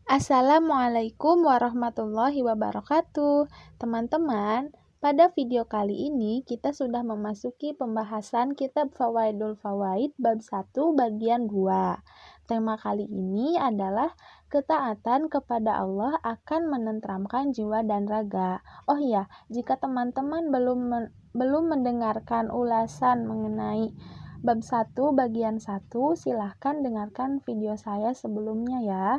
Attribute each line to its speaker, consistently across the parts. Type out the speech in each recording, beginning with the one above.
Speaker 1: Assalamualaikum warahmatullahi wabarakatuh. Teman-teman, pada video kali ini kita sudah memasuki pembahasan kitab Fawaidul Fawaid bab 1 bagian 2. Tema kali ini adalah ketaatan kepada Allah akan menenteramkan jiwa dan raga. Oh iya, jika teman-teman belum mendengarkan ulasan mengenai bab 1 bagian 1, silahkan dengarkan video saya sebelumnya ya.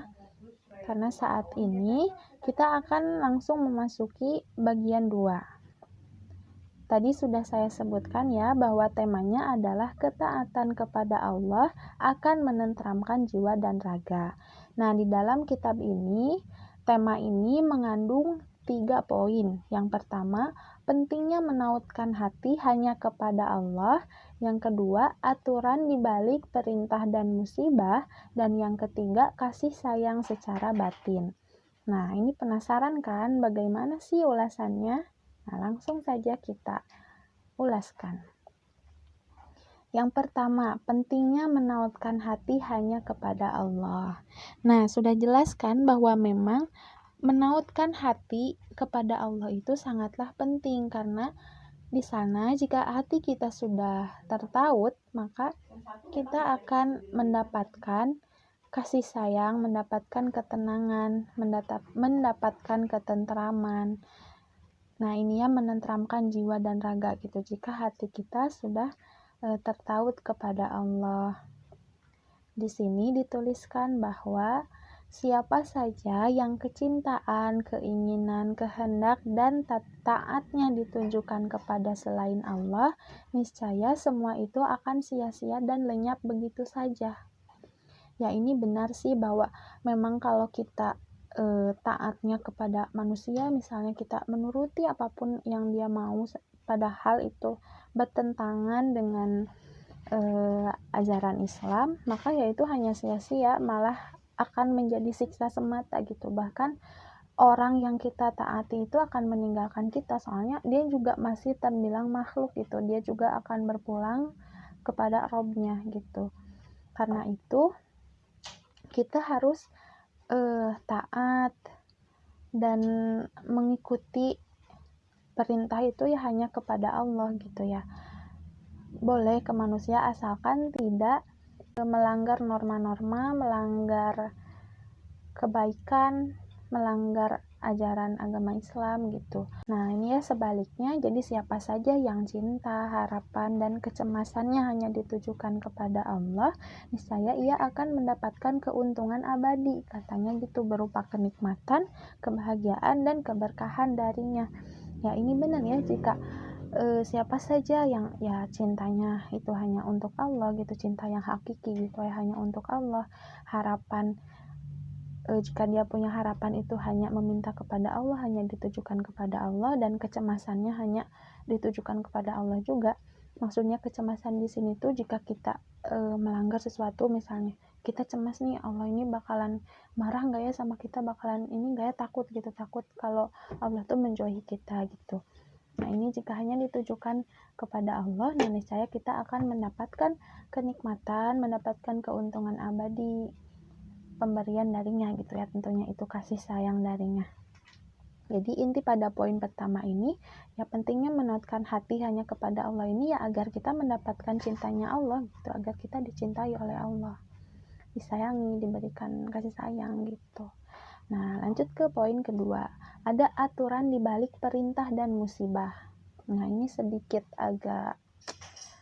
Speaker 1: Karena saat ini kita akan langsung memasuki bagian 2. Tadi sudah saya sebutkan ya bahwa temanya adalah ketaatan kepada Allah akan menenteramkan jiwa dan raga. Nah, di dalam kitab ini, tema ini mengandung 3 poin. Yang pertama, pentingnya menautkan hati hanya kepada Allah. Yang kedua, aturan di balik perintah dan musibah. Dan yang ketiga, kasih sayang secara batin. Nah, ini penasaran kan bagaimana sih ulasannya? Nah, langsung saja kita ulaskan. Yang pertama, pentingnya menautkan hati hanya kepada Allah. Nah, sudah jelaskan bahwa memang menautkan hati kepada Allah itu sangatlah penting karena di sana jika hati kita sudah tertaut, maka kita akan mendapatkan kasih sayang, mendapatkan ketenangan, mendapatkan ketentraman. Nah, ini ya menenteramkan jiwa dan raga gitu jika hati kita sudah tertaut kepada Allah. Di sini dituliskan bahwa siapa saja yang kecintaan, keinginan, kehendak, dan taatnya ditunjukkan kepada selain Allah, niscaya semua itu akan sia-sia dan lenyap begitu saja. Ya, ini benar sih bahwa memang kalau kita taatnya kepada manusia, misalnya kita menuruti apapun yang dia mau, padahal itu bertentangan dengan ajaran Islam, maka ya itu hanya sia-sia, malah akan menjadi siksa semata gitu. Bahkan orang yang kita taati itu akan meninggalkan kita, soalnya dia juga masih terbilang makhluk gitu, dia juga akan berpulang kepada Robnya gitu. Karena itu kita harus taat dan mengikuti perintah itu ya hanya kepada Allah gitu ya. Boleh ke manusia asalkan tidak melanggar norma-norma, melanggar kebaikan, melanggar ajaran agama Islam gitu. Nah, ini ya sebaliknya, jadi siapa saja yang cinta, harapan, dan kecemasannya hanya ditujukan kepada Allah, niscaya ia akan mendapatkan keuntungan abadi, katanya gitu, berupa kenikmatan, kebahagiaan, dan keberkahan darinya. Ya, ini benar ya, jika siapa saja yang ya cintanya itu hanya untuk Allah gitu, cinta yang hakiki gitu ya hanya untuk Allah, harapan jika dia punya harapan itu hanya meminta kepada Allah, hanya ditujukan kepada Allah, dan kecemasannya hanya ditujukan kepada Allah juga. Maksudnya kecemasan di sini tuh jika kita melanggar sesuatu, misalnya kita cemas nih, Allah ini bakalan marah nggak ya sama kita, bakalan ini nggak ya, takut gitu, takut kalau Allah tuh menjauhi kita gitu. Nah, ini jika hanya ditujukan kepada Allah, nah niscaya kita akan mendapatkan kenikmatan, mendapatkan keuntungan abadi, pemberian darinya gitu ya, tentunya itu kasih sayang darinya. Jadi inti pada poin pertama ini ya pentingnya menautkan hati hanya kepada Allah ini ya agar kita mendapatkan cintanya Allah gitu, agar kita dicintai oleh Allah, disayangi, diberikan kasih sayang gitu. Nah, lanjut ke poin kedua, ada aturan di balik perintah dan musibah. Nah, ini sedikit agak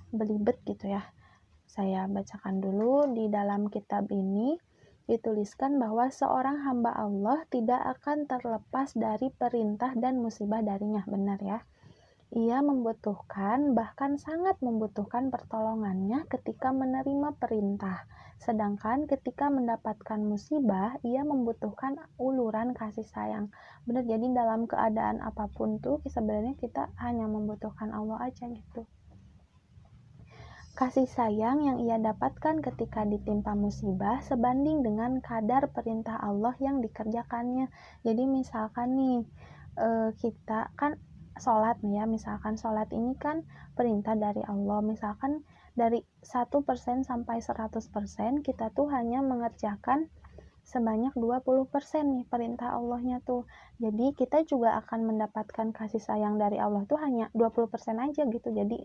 Speaker 1: belibet gitu ya, saya bacakan dulu. Di dalam kitab ini dituliskan bahwa seorang hamba Allah tidak akan terlepas dari perintah dan musibah darinya. Benar ya? Ia membutuhkan, bahkan sangat membutuhkan pertolongannya ketika menerima perintah. Sedangkan ketika mendapatkan musibah, ia membutuhkan uluran kasih sayang. Benar, jadi dalam keadaan apapun tuh sebenarnya kita hanya membutuhkan Allah aja gitu. Kasih sayang yang ia dapatkan ketika ditimpa musibah sebanding dengan kadar perintah Allah yang dikerjakannya. Jadi misalkan nih, kita kan sholat nih ya, misalkan sholat ini kan perintah dari Allah, misalkan dari 1% sampai 100% kita tuh hanya mengerjakan sebanyak 20% nih perintah Allahnya tuh. Jadi kita juga akan mendapatkan kasih sayang dari Allah tuh hanya 20% aja gitu. Jadi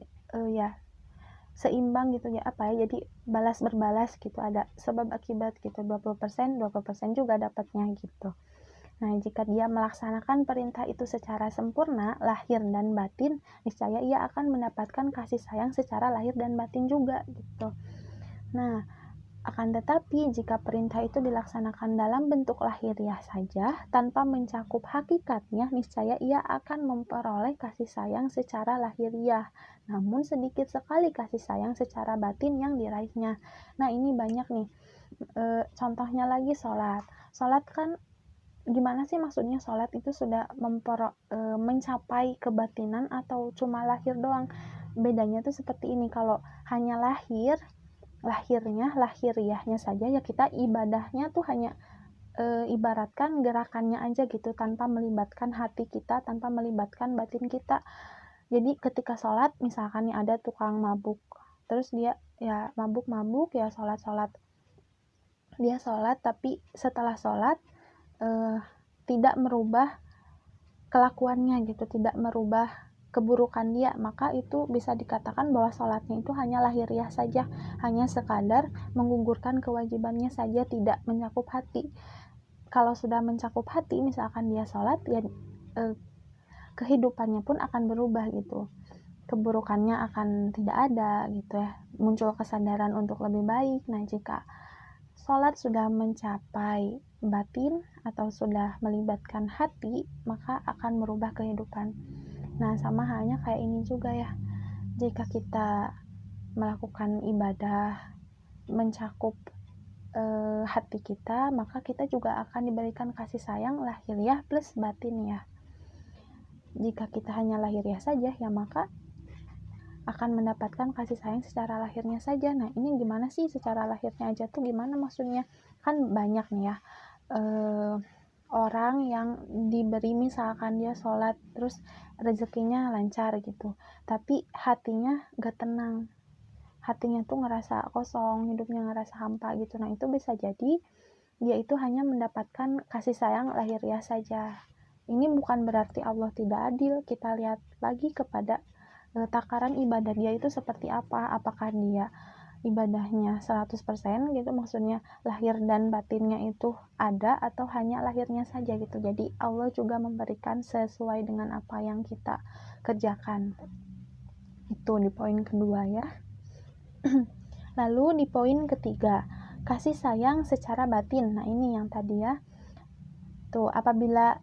Speaker 1: ya seimbang gitu ya, jadi balas berbalas gitu, ada sebab akibat gitu, 20% juga dapatnya gitu. Nah, jika dia melaksanakan perintah itu secara sempurna, lahir dan batin, niscaya ia akan mendapatkan kasih sayang secara lahir dan batin juga gitu. Nah, akan tetapi jika perintah itu dilaksanakan dalam bentuk lahiriah saja, tanpa mencakup hakikatnya, niscaya ia akan memperoleh kasih sayang secara lahiriah. Namun sedikit sekali kasih sayang secara batin yang diraihnya. Nah, ini banyak nih. Contohnya lagi sholat. Sholat kan gimana sih maksudnya sholat itu sudah mencapai kebatinan atau cuma lahir doang? Bedanya tuh seperti ini, kalau hanya lahiriahnya saja ya kita ibadahnya tuh hanya ibaratkan gerakannya aja gitu, tanpa melibatkan hati kita, tanpa melibatkan batin kita. Jadi ketika sholat misalkan nih ada tukang mabuk, terus dia ya mabuk ya sholat, dia sholat tapi setelah sholat tidak merubah kelakuannya gitu, tidak merubah keburukan dia, maka itu bisa dikatakan bahwa sholatnya itu hanya lahiriah saja, hanya sekadar menggugurkan kewajibannya saja, tidak mencakup hati. Kalau sudah mencakup hati, misalkan dia sholat, ya kehidupannya pun akan berubah gitu, keburukannya akan tidak ada gitu ya, muncul kesadaran untuk lebih baik. Nah, jika sholat sudah mencapai batin atau sudah melibatkan hati, maka akan merubah kehidupan. Nah, sama halnya kayak ini juga ya. Jika kita melakukan ibadah mencakup hati kita, maka kita juga akan diberikan kasih sayang lahiriah plus batin ya. Jika kita hanya lahiriah saja, ya maka akan mendapatkan kasih sayang secara lahirnya saja. Nah, ini gimana sih secara lahirnya aja tuh gimana maksudnya? Kan banyak nih ya orang yang diberi misalkan dia sholat terus rezekinya lancar gitu, tapi hatinya gak tenang, hatinya tuh ngerasa kosong, hidupnya ngerasa hampa gitu. Nah, itu bisa jadi dia itu hanya mendapatkan kasih sayang lahiriah saja. Ini bukan berarti Allah tidak adil. Kita lihat lagi kepada takaran ibadah dia itu seperti apa, apakah dia ibadahnya 100% gitu, maksudnya lahir dan batinnya itu ada, atau hanya lahirnya saja gitu. Jadi Allah juga memberikan sesuai dengan apa yang kita kerjakan. Itu di poin kedua ya. Lalu di poin ketiga, kasih sayang secara batin. Nah, ini yang tadi ya. Tuh, apabila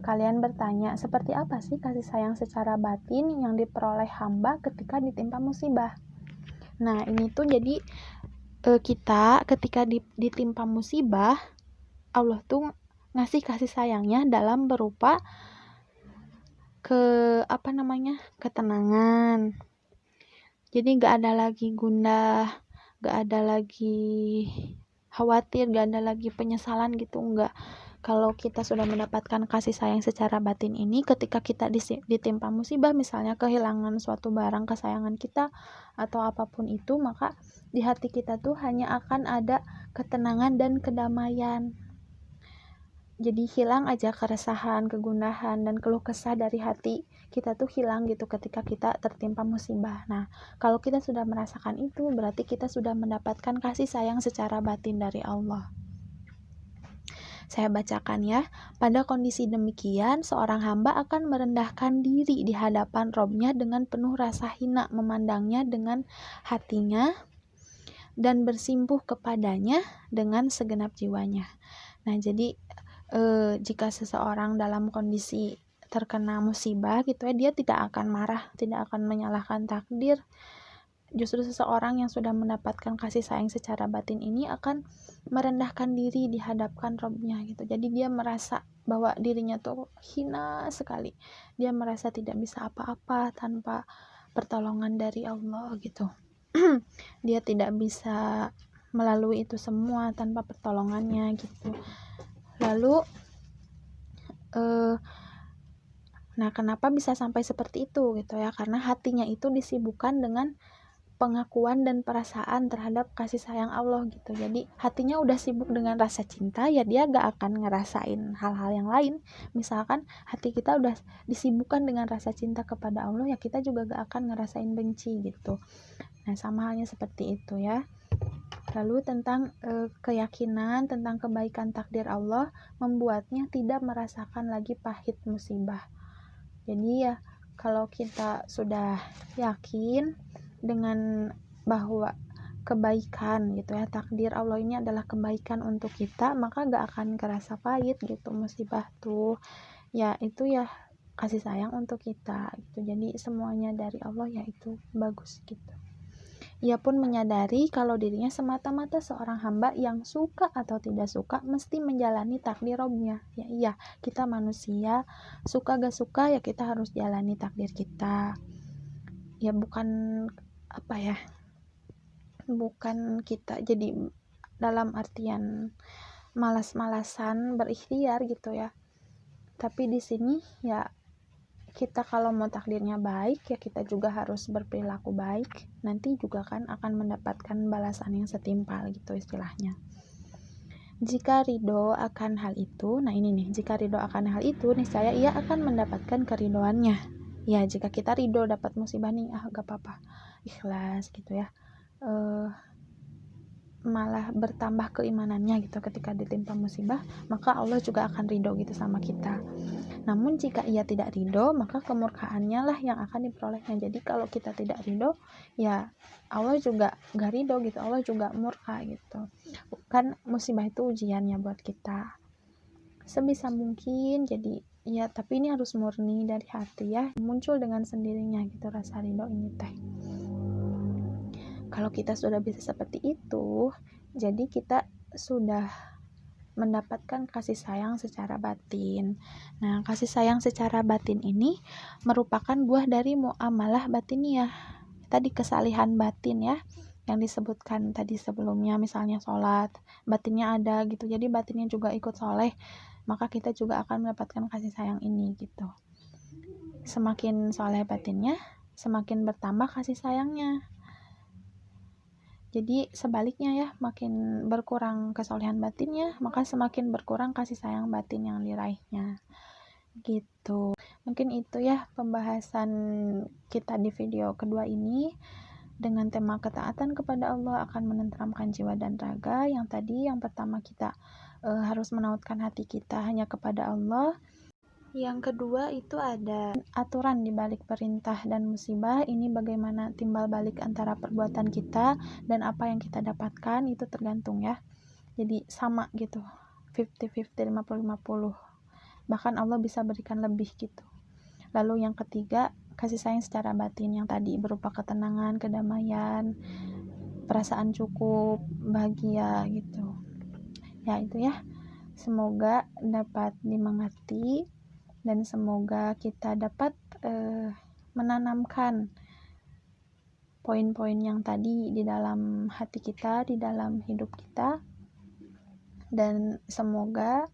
Speaker 1: kalian bertanya, seperti apa sih kasih sayang secara batin yang diperoleh hamba ketika ditimpa musibah? Nah, ini tuh jadi kita ketika ditimpa musibah, Allah tuh ngasih kasih sayangnya dalam berupa ketenangan. Jadi gak ada lagi gundah, gak ada lagi khawatir, gak ada lagi penyesalan gitu, enggak. Kalau kita sudah mendapatkan kasih sayang secara batin ini, ketika kita ditimpa musibah, misalnya kehilangan suatu barang kesayangan kita atau apapun itu, maka di hati kita tuh hanya akan ada ketenangan dan kedamaian. Jadi hilang aja keresahan, kegundahan, dan keluh kesah dari hati kita tuh hilang gitu ketika kita tertimpa musibah. Nah, kalau kita sudah merasakan itu, berarti kita sudah mendapatkan kasih sayang secara batin dari Allah. Saya bacakan ya. Pada kondisi demikian, seorang hamba akan merendahkan diri di hadapan Robnya dengan penuh rasa hina, memandangnya dengan hatinya, dan bersimpuh kepadanya dengan segenap jiwanya. Nah, jadi jika seseorang dalam kondisi terkena musibah gitu ya, dia tidak akan marah, tidak akan menyalahkan takdir. Justru seseorang yang sudah mendapatkan kasih sayang secara batin ini akan merendahkan diri di hadapan Robnya gitu. Jadi dia merasa bahwa dirinya tuh hina sekali. Dia merasa tidak bisa apa-apa tanpa pertolongan dari Allah gitu. Dia tidak bisa melalui itu semua tanpa pertolongannya gitu. Lalu nah, kenapa bisa sampai seperti itu gitu ya? Karena hatinya itu disibukkan dengan pengakuan dan perasaan terhadap kasih sayang Allah gitu. Jadi hatinya udah sibuk dengan rasa cinta, ya dia gak akan ngerasain hal-hal yang lain. Misalkan hati kita udah disibukkan dengan rasa cinta kepada Allah, ya kita juga gak akan ngerasain benci gitu. Nah, sama halnya seperti itu ya. Lalu tentang keyakinan tentang kebaikan takdir Allah membuatnya tidak merasakan lagi pahit musibah. Jadi ya kalau kita sudah yakin dengan bahwa kebaikan gitu ya, takdir Allah ini adalah kebaikan untuk kita, maka gak akan kerasa pahit gitu musibah tuh. Ya itu ya kasih sayang untuk kita gitu. Jadi semuanya dari Allah, ya itu bagus gitu. Ia pun menyadari kalau dirinya semata-mata seorang hamba yang suka atau tidak suka mesti menjalani takdir Robnya. Ya iya, kita manusia, suka gak suka ya kita harus jalani takdir kita. Ya bukan apa ya, bukan kita jadi dalam artian malas-malasan berikhtiar gitu ya. Tapi di sini ya kita kalau mau takdirnya baik, ya kita juga harus berperilaku baik. Nanti juga kan akan mendapatkan balasan yang setimpal gitu istilahnya. Jika ridho akan hal itu, nah ini nih, jika ridho akan hal itu, niscaya ia akan mendapatkan keridhoannya. Ya, jika kita ridho dapat musibah nih, gak apa-apa, ikhlas gitu ya. Malah bertambah keimanannya gitu ketika ditimpa musibah, maka Allah juga akan ridho gitu sama kita. Namun jika ia tidak ridho, maka kemurkaannya lah yang akan diperolehnya. Jadi kalau kita tidak ridho, ya Allah juga gak ridho gitu, Allah juga murka gitu. Kan musibah itu ujiannya buat kita. Sebisa mungkin, jadi ya tapi ini harus murni dari hati ya, muncul dengan sendirinya gitu rasa ridho ini teh. Kalau kita sudah bisa seperti itu, jadi kita sudah mendapatkan kasih sayang secara batin. Nah, kasih sayang secara batin ini merupakan buah dari muamalah batiniyah. Tadi kesalihan batin ya, yang disebutkan tadi sebelumnya, misalnya sholat, batinnya ada gitu, jadi batinnya juga ikut soleh, maka kita juga akan mendapatkan kasih sayang ini gitu. Semakin soleh batinnya, semakin bertambah kasih sayangnya. Jadi sebaliknya ya, makin berkurang kesolehan batinnya, maka semakin berkurang kasih sayang batin yang diraihnya. Gitu. Mungkin itu ya pembahasan kita di video kedua ini dengan tema ketaatan kepada Allah akan menenteramkan jiwa dan raga. Yang tadi yang pertama kita harus menautkan hati kita hanya kepada Allah. Yang kedua itu ada aturan di balik perintah dan musibah. Ini bagaimana timbal balik antara perbuatan kita dan apa yang kita dapatkan, itu tergantung ya. Jadi sama gitu, 50-50, 50-50. Bahkan Allah bisa berikan lebih gitu. Lalu yang ketiga, kasih sayang secara batin yang tadi berupa ketenangan, kedamaian, perasaan cukup, bahagia gitu. Ya itu ya. Semoga dapat dimengerti dan semoga kita dapat menanamkan poin-poin yang tadi di dalam hati kita, di dalam hidup kita, dan semoga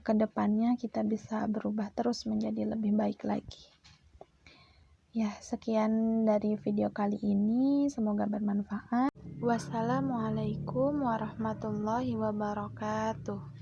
Speaker 1: kedepannya kita bisa berubah terus menjadi lebih baik lagi. Ya, sekian dari video kali ini, semoga bermanfaat. Wassalamualaikum warahmatullahi wabarakatuh.